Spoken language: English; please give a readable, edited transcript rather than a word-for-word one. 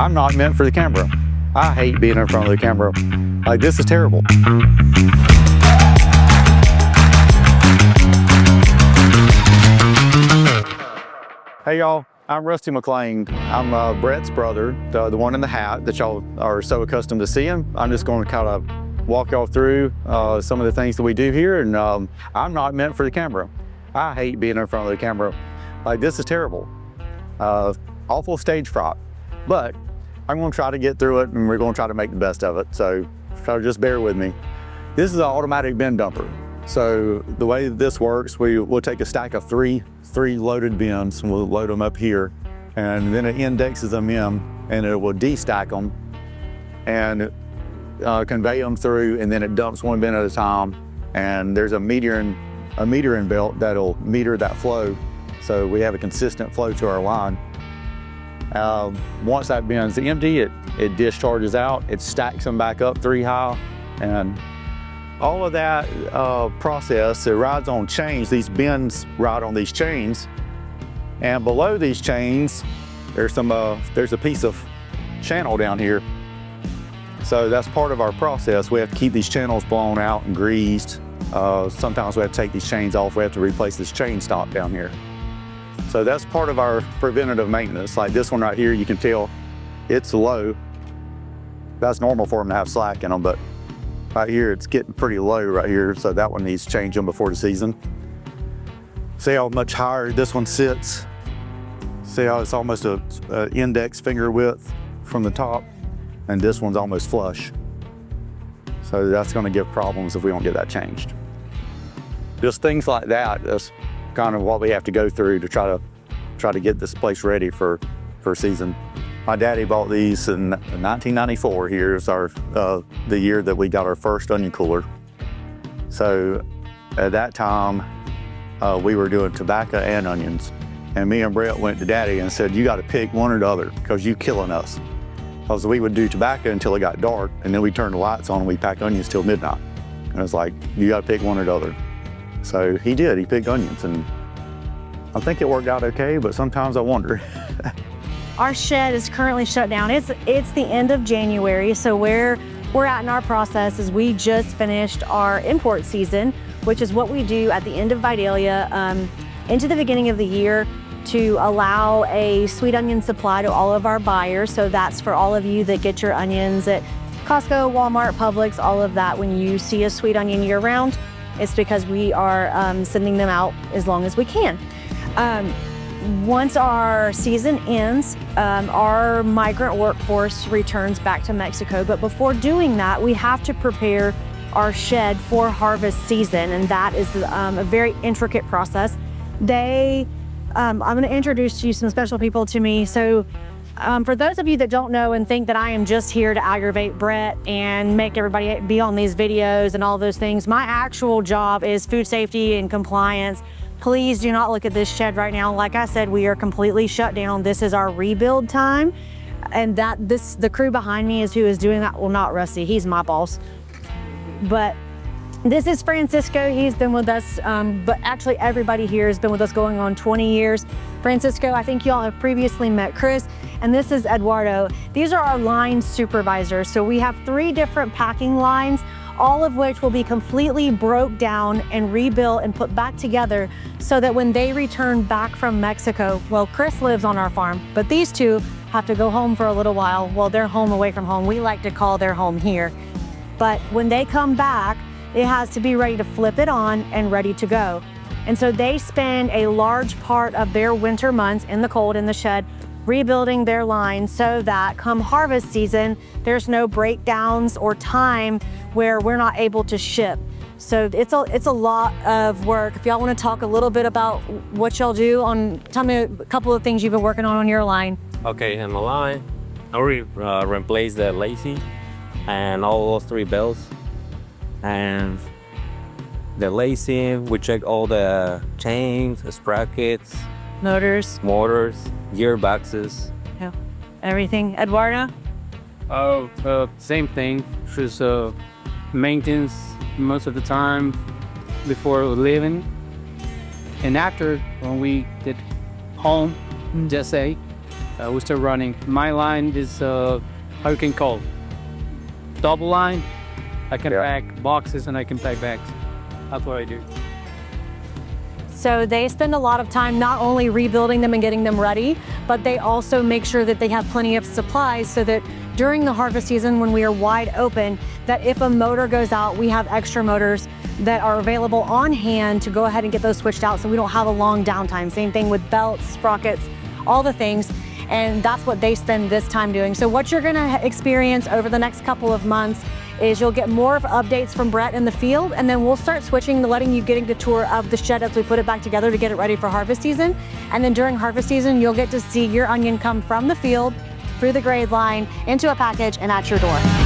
I'm not meant for the camera. I hate being in front of the camera. Like, this is terrible. Hey y'all, I'm Rusty McLean. I'm Brett's brother, the one in the hat that y'all are so accustomed to seeing. I'm just going to kind of walk y'all through some of the things that we do here, and I'm not meant for the camera. I hate being in front of the camera. Like, this is terrible. Awful stage fright, but I'm going to try to get through it, and we're going to try to make the best of it. So just bear with me. This is an automatic bin dumper. So the way this works, we'll take a stack of three loaded bins, and we'll load them up here, and then it indexes them in, and it will destack them and convey them through, and then it dumps one bin at a time. And there's a metering belt that'll meter that flow, so we have a consistent flow to our line. Once that bin's empty, it discharges out, it stacks them back up 3 high, and all of that process, it rides on chains. These bins ride on these chains, and below these chains, there's a piece of channel down here. So that's part of our process. We have to keep these channels blown out and greased. Sometimes we have to take these chains off. We have to replace this chain stop down here. So that's part of our preventative maintenance. Like this one right here, you can tell it's low. That's normal for them to have slack in them, but right here, it's getting pretty low right here, so that one needs changing before the season. See how much higher this one sits? See how it's almost an index finger width from the top, and this one's almost flush. So that's gonna give problems if we don't get that changed. Just things like that, that's kind of what we have to go through to try to get this place ready for season. My daddy bought these in 1994. Here's the year that we got our first onion cooler. So at that time, we were doing tobacco and onions. And me and Brett went to Daddy and said, you got to pick one or the other because you killing us. Because we would do tobacco until it got dark, and then we turned the lights on and we pack onions till midnight. And it was like, you got to pick one or the other. So he did, he picked onions, and I think it worked out okay, but sometimes I wonder. Our shed is currently shut down. It's the end of January, so where we're at in our process is we just finished our import season, which is what we do at the end of Vidalia into the beginning of the year to allow a sweet onion supply to all of our buyers. So that's for all of you that get your onions at Costco, Walmart, Publix, all of that. When you see a sweet onion year round, it's because we are sending them out as long as we can. Once our season ends, our migrant workforce returns back to Mexico. But before doing that, we have to prepare our shed for harvest season, and that is a very intricate process. I'm going to introduce you some special people to me. So for those of you that don't know and think that I am just here to aggravate Brett and make everybody be on these videos and all those things, my actual job is food safety and compliance. Please do not look at this shed right now. Like I said, we are completely shut down. This is our rebuild time. And the crew behind me is who is doing that. Well, not Rusty, he's my boss. But this is Francisco. He's been with us, but actually everybody here has been with us going on 20 years. Francisco, I think y'all have previously met Chris, and this is Eduardo. These are our line supervisors. So we have 3 different packing lines, all of which will be completely broke down and rebuilt and put back together so that when they return back from Mexico, well, Chris lives on our farm, but these two have to go home for a little while. Well, they're home away from home. We like to call their home here. But when they come back, it has to be ready to flip it on and ready to go. And so they spend a large part of their winter months in the cold in the shed rebuilding their line so that come harvest season, there's no breakdowns or time where we're not able to ship. So it's a lot of work. If y'all want to talk a little bit about what y'all do tell me a couple of things you've been working on your line. Okay, in my line, I already replaced the lacy and all those 3 belts. And the lacy, we check all the chains, the sprockets, Motors, gearboxes. yeah, everything. Eduardo? Same thing. Just maintenance most of the time before leaving, and after when we get home, just say we start running. My line is how you can call double line. I can pack boxes and I can pack bags. That's what I do. So they spend a lot of time not only rebuilding them and getting them ready, but they also make sure that they have plenty of supplies so that during the harvest season when we are wide open, that if a motor goes out, we have extra motors that are available on hand to go ahead and get those switched out so we don't have a long downtime. Same thing with belts, sprockets, all the things. And that's what they spend this time doing. So what you're gonna experience over the next couple of months is you'll get more of updates from Brett in the field, and then we'll start switching to letting you getting the tour of the shed as we put it back together to get it ready for harvest season. And then during harvest season, you'll get to see your onion come from the field, through the grade line, into a package, and at your door.